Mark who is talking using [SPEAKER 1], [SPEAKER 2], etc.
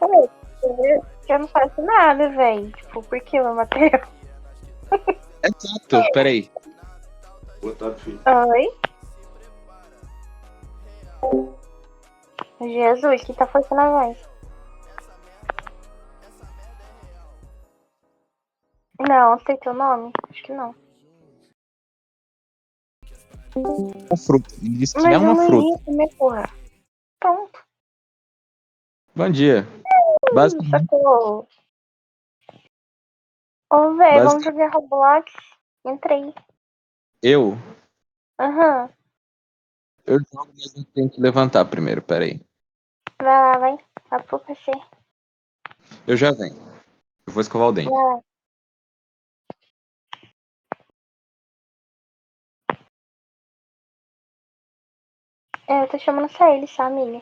[SPEAKER 1] Ué, eu não faço nada, velho. Tipo, por que meu material?
[SPEAKER 2] Exato, peraí.
[SPEAKER 1] Oi? Jesus, que tá forçando a voz. Não, sei teu nome? Acho que não.
[SPEAKER 2] Uma fruta. Ele disse que é
[SPEAKER 1] Mas eu
[SPEAKER 2] uma
[SPEAKER 1] não
[SPEAKER 2] fruta.
[SPEAKER 1] iria comer, porra. Pronto.
[SPEAKER 2] Bom dia. Basicamente,
[SPEAKER 1] Socorro. Ô, velho, vamos
[SPEAKER 2] basic...
[SPEAKER 1] jogar Roblox? Entrei.
[SPEAKER 2] eu,
[SPEAKER 1] Aham.
[SPEAKER 2] eu jogo, mas eu tenho que levantar primeiro, peraí.
[SPEAKER 1] Vai lá, vai. Vai pro PC.
[SPEAKER 2] Eu já venho. Eu vou escovar o
[SPEAKER 1] Vai
[SPEAKER 2] dente.
[SPEAKER 1] lá. É, eu tô chamando só ele, só amiga.